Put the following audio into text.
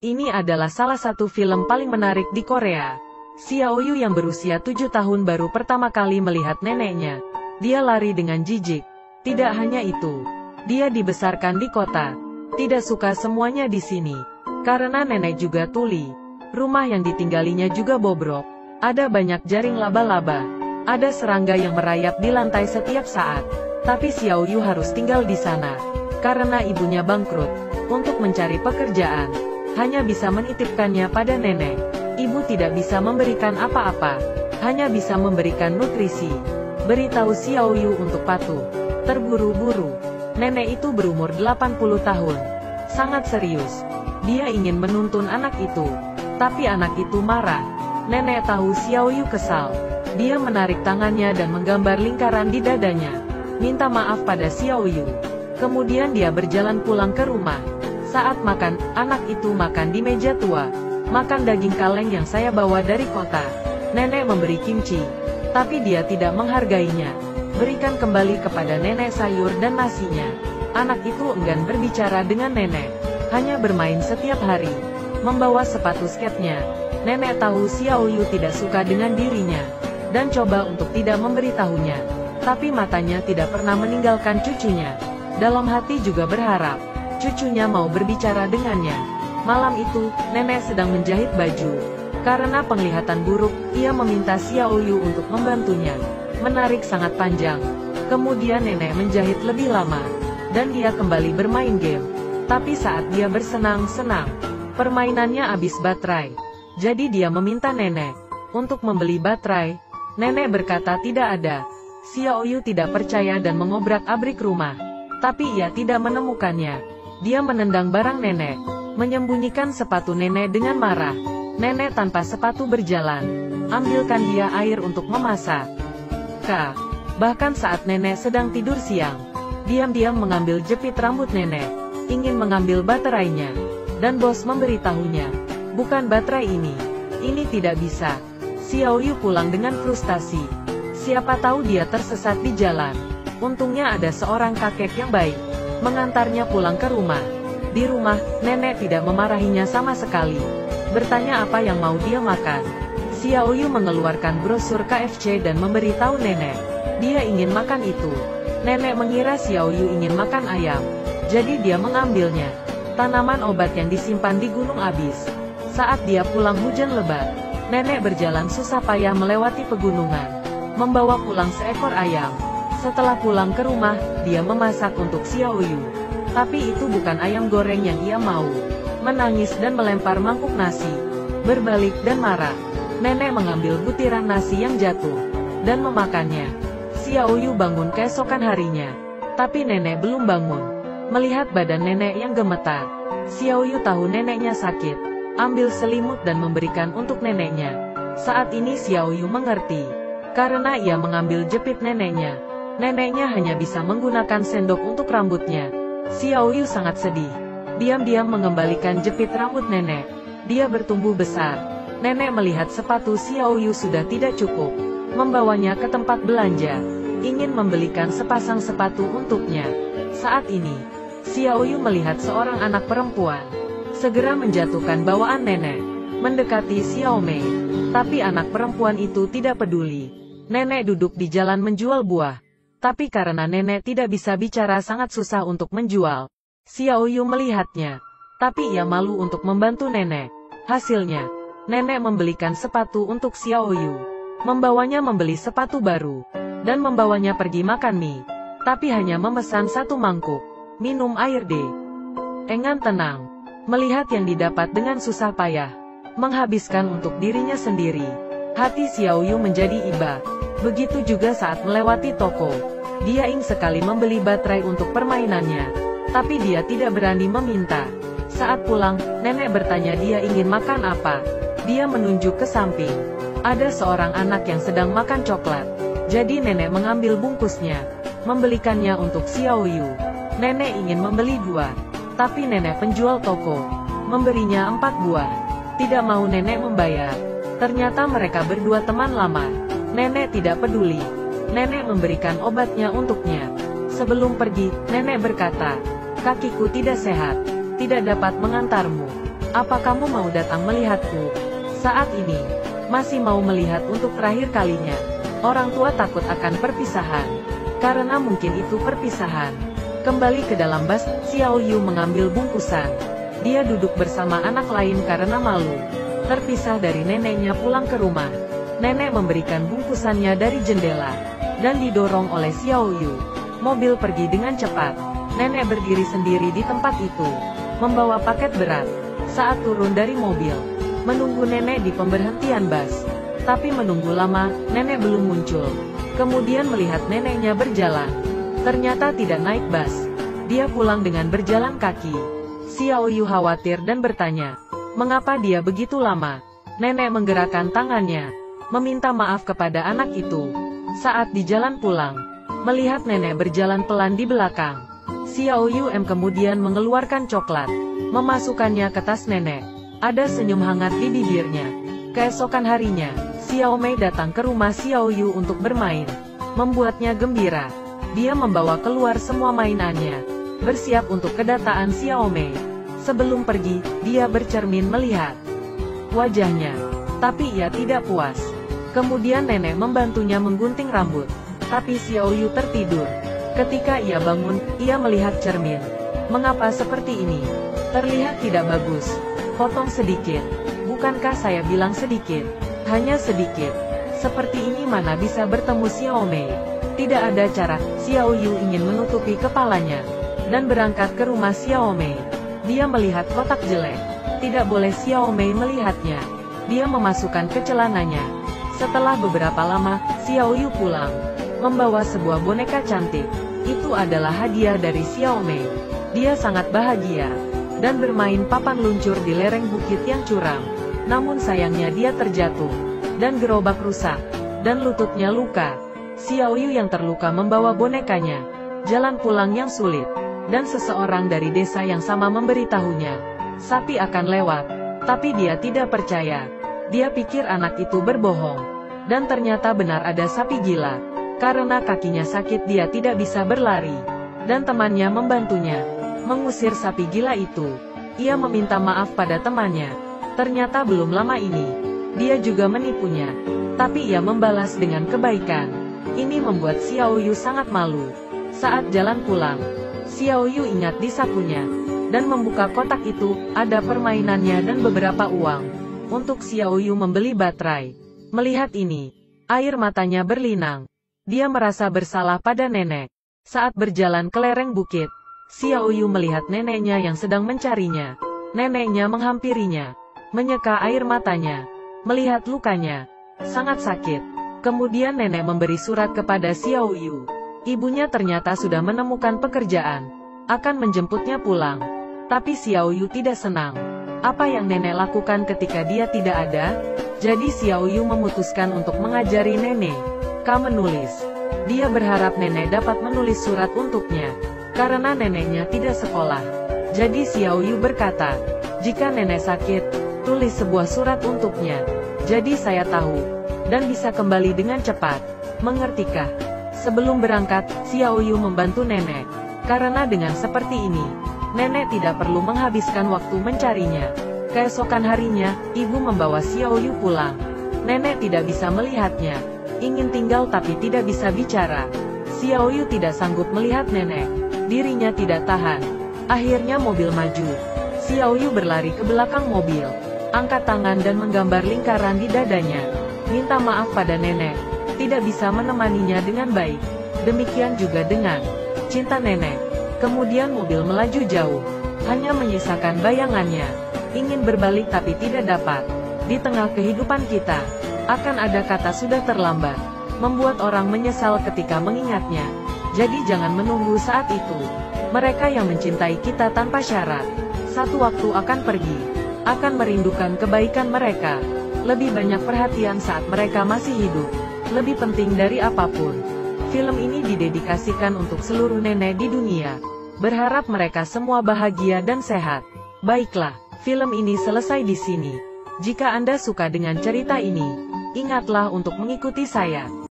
Ini adalah salah satu film paling menarik di Korea. Xiaoyu yang berusia 7 tahun baru pertama kali melihat neneknya. Dia lari dengan jijik. Tidak hanya itu, dia dibesarkan di kota. Tidak suka semuanya di sini. Karena nenek juga tuli. Rumah yang ditinggalinya juga bobrok. Ada banyak jaring laba-laba. Ada serangga yang merayap di lantai setiap saat. Tapi Xiaoyu harus tinggal di sana. Karena ibunya bangkrut. Untuk mencari pekerjaan, hanya bisa menitipkannya pada nenek. Ibu tidak bisa memberikan apa-apa. Hanya bisa memberikan nutrisi. Beritahu Xiaoyu untuk patuh. Terburu-buru. Nenek itu berumur 80 tahun. Sangat serius. Dia ingin menuntun anak itu. Tapi anak itu marah. Nenek tahu Xiaoyu kesal. Dia menarik tangannya dan menggambar lingkaran di dadanya. Minta maaf pada Xiaoyu. Kemudian dia berjalan pulang ke rumah. Saat makan, anak itu makan di meja tua. Makan daging kaleng yang saya bawa dari kota. Nenek memberi kimchi. Tapi dia tidak menghargainya. Berikan kembali kepada nenek sayur dan nasinya. Anak itu enggan berbicara dengan nenek. Hanya bermain setiap hari. Membawa sepatu skatenya. Nenek tahu Xiaoyu tidak suka dengan dirinya. Dan coba untuk tidak memberitahunya. Tapi matanya tidak pernah meninggalkan cucunya. Dalam hati juga berharap cucunya mau berbicara dengannya. Malam itu, nenek sedang menjahit baju. Karena penglihatan buruk, ia meminta Xiaoyu untuk membantunya. Menarik sangat panjang. Kemudian nenek menjahit lebih lama. Dan dia kembali bermain game. Tapi saat dia bersenang-senang, permainannya habis baterai. Jadi dia meminta nenek untuk membeli baterai. Nenek berkata tidak ada. Xiaoyu tidak percaya dan mengobrak-abrik rumah. Tapi ia tidak menemukannya. Dia menendang barang nenek. Menyembunyikan sepatu nenek dengan marah. Nenek tanpa sepatu berjalan. Ambilkan dia air untuk memasak. Bahkan saat nenek sedang tidur siang, diam-diam mengambil jepit rambut nenek. Ingin mengambil baterainya. Dan bos memberitahunya, bukan baterai ini. Ini tidak bisa. Xiaoyu pulang dengan frustasi. Siapa tahu dia tersesat di jalan. Untungnya ada seorang kakek yang baik. Mengantarnya pulang ke rumah. Di rumah, nenek tidak memarahinya sama sekali. Bertanya apa yang mau dia makan. Xiaoyu mengeluarkan brosur KFC dan memberitahu nenek. Dia ingin makan itu. Nenek mengira Xiaoyu ingin makan ayam. Jadi dia mengambilnya. Tanaman obat yang disimpan di gunung habis. Saat dia pulang hujan lebat. Nenek berjalan susah payah melewati pegunungan. Membawa pulang seekor ayam. Setelah pulang ke rumah, dia memasak untuk Xiaoyu. Tapi itu bukan ayam goreng yang ia mau. Menangis dan melempar mangkuk nasi. Berbalik dan marah. Nenek mengambil butiran nasi yang jatuh. Dan memakannya. Xiaoyu bangun keesokan harinya. Tapi nenek belum bangun. Melihat badan nenek yang gemetar. Xiaoyu tahu neneknya sakit. Ambil selimut dan memberikan untuk neneknya. Saat ini Xiaoyu mengerti. Karena ia mengambil jepit neneknya. Neneknya hanya bisa menggunakan sendok untuk rambutnya. Xiaoyu sangat sedih. Diam-diam mengembalikan jepit rambut nenek. Dia bertumbuh besar. Nenek melihat sepatu Xiaoyu sudah tidak cukup. Membawanya ke tempat belanja. Ingin membelikan sepasang sepatu untuknya. Saat ini, Xiaoyu melihat seorang anak perempuan. Segera menjatuhkan bawaan nenek. Mendekati Xiaomei. Tapi anak perempuan itu tidak peduli. Nenek duduk di jalan menjual buah. Tapi karena nenek tidak bisa bicara sangat susah untuk menjual. Xiaoyu melihatnya. Tapi ia malu untuk membantu nenek. Hasilnya, nenek membelikan sepatu untuk Xiaoyu. Membawanya membeli sepatu baru. Dan membawanya pergi makan mie. Tapi hanya memesan satu mangkuk. Minum air deh. Engan tenang. Melihat yang didapat dengan susah payah. Menghabiskan untuk dirinya sendiri. Hati Xiaoyu menjadi iba. Begitu juga saat melewati toko. Dia ingin sekali membeli baterai untuk permainannya. Tapi dia tidak berani meminta. Saat pulang, nenek bertanya dia ingin makan apa. Dia menunjuk ke samping. Ada seorang anak yang sedang makan coklat. Jadi nenek mengambil bungkusnya. Membelikannya untuk Xiaoyu. Nenek ingin membeli 2. Tapi nenek penjual toko memberinya 4 buah. Tidak mau nenek membayar. Ternyata mereka berdua teman lama. Nenek tidak peduli. Nenek memberikan obatnya untuknya. Sebelum pergi, nenek berkata, kakiku tidak sehat. Tidak dapat mengantarmu. Apa kamu mau datang melihatku? Saat ini, masih mau melihat untuk terakhir kalinya. Orang tua takut akan perpisahan. Karena mungkin itu perpisahan. Kembali ke dalam bus, Xiao Yu mengambil bungkusan. Dia duduk bersama anak lain karena malu. Terpisah dari neneknya pulang ke rumah. Nenek memberikan bungkusannya dari jendela. Dan didorong oleh Xiao Yu. Mobil pergi dengan cepat. Nenek berdiri sendiri di tempat itu. Membawa paket berat. Saat turun dari mobil, menunggu nenek di pemberhentian bus. Tapi menunggu lama, nenek belum muncul. Kemudian melihat neneknya berjalan. Ternyata tidak naik bus. Dia pulang dengan berjalan kaki. Xiao Yu khawatir dan bertanya, mengapa dia begitu lama? Nenek menggerakkan tangannya, meminta maaf kepada anak itu. Saat di jalan pulang, melihat nenek berjalan pelan di belakang, Xiao Yu kemudian mengeluarkan coklat, memasukkannya ke tas nenek. Ada senyum hangat di bibirnya. Keesokan harinya, Xiao Mei datang ke rumah Xiao Yu untuk bermain. Membuatnya gembira. Dia membawa keluar semua mainannya, bersiap untuk kedatangan Xiao Mei. Sebelum pergi, dia bercermin melihat wajahnya. Tapi ia tidak puas. Kemudian nenek membantunya menggunting rambut. Tapi Xiao Yu tertidur. Ketika ia bangun, ia melihat cermin. Mengapa seperti ini? Terlihat tidak bagus. Potong sedikit. Bukankah saya bilang sedikit? Hanya sedikit. Seperti ini mana bisa bertemu Xiao Mei? Tidak ada cara. Xiao Yu ingin menutupi kepalanya dan berangkat ke rumah Xiao Mei. Dia melihat kotak jelek. Tidak boleh Xiao Mei melihatnya. Dia memasukkan ke celananya. Setelah beberapa lama, Xiao Yu pulang, membawa sebuah boneka cantik. Itu adalah hadiah dari Xiao Mei. Dia sangat bahagia dan bermain papan luncur di lereng bukit yang curam. Namun sayangnya dia terjatuh dan gerobak rusak dan lututnya luka. Xiao Yu yang terluka membawa bonekanya. Jalan pulang yang sulit, dan seseorang dari desa yang sama memberitahunya, sapi akan lewat. Tapi dia tidak percaya. Dia pikir anak itu berbohong. Dan ternyata benar ada sapi gila. Karena kakinya sakit dia tidak bisa berlari. Dan temannya membantunya mengusir sapi gila itu. Ia meminta maaf pada temannya. Ternyata belum lama ini, dia juga menipunya. Tapi ia membalas dengan kebaikan. Ini membuat Xiao Yu sangat malu. Saat jalan pulang, Xiao Yu ingat di sakunya. Dan membuka kotak itu, ada permainannya dan beberapa uang. Untuk Xiao Yu membeli baterai. Melihat ini, air matanya berlinang. Dia merasa bersalah pada nenek. Saat berjalan ke lereng bukit, Xiao Yu melihat neneknya yang sedang mencarinya. Neneknya menghampirinya, menyeka air matanya, melihat lukanya. Sangat sakit. Kemudian nenek memberi surat kepada Xiao Yu. Ibunya ternyata sudah menemukan pekerjaan, akan menjemputnya pulang. Tapi Xiao Yu tidak senang. Apa yang nenek lakukan ketika dia tidak ada? Jadi Xiao Yu memutuskan untuk mengajari nenek menulis. Dia berharap nenek dapat menulis surat untuknya, karena neneknya tidak sekolah. Jadi Xiao Yu berkata, jika nenek sakit, tulis sebuah surat untuknya. Jadi saya tahu, dan bisa kembali dengan cepat. Mengertikah? Sebelum berangkat, Xiao Yu membantu nenek. Karena dengan seperti ini, nenek tidak perlu menghabiskan waktu mencarinya. Keesokan harinya, ibu membawa Xiao Yu pulang. Nenek tidak bisa melihatnya. Ingin tinggal tapi tidak bisa bicara. Xiao Yu tidak sanggup melihat nenek. Dirinya tidak tahan. Akhirnya mobil maju. Xiao Yu berlari ke belakang mobil. Angkat tangan dan menggambar lingkaran di dadanya. Minta maaf pada nenek. Tidak bisa menemaninya dengan baik. Demikian juga dengan cinta nenek. Kemudian mobil melaju jauh. Hanya menyisakan bayangannya. Ingin berbalik tapi tidak dapat. Di tengah kehidupan kita, akan ada kata sudah terlambat, membuat orang menyesal ketika mengingatnya. Jadi jangan menunggu saat itu. Mereka yang mencintai kita tanpa syarat, satu waktu akan pergi, akan merindukan kebaikan mereka. Lebih banyak perhatian saat mereka masih hidup, lebih penting dari apapun. Film ini didedikasikan untuk seluruh nenek di dunia. Berharap mereka semua bahagia dan sehat. Baiklah, film ini selesai di sini. Jika Anda suka dengan cerita ini, ingatlah untuk mengikuti saya.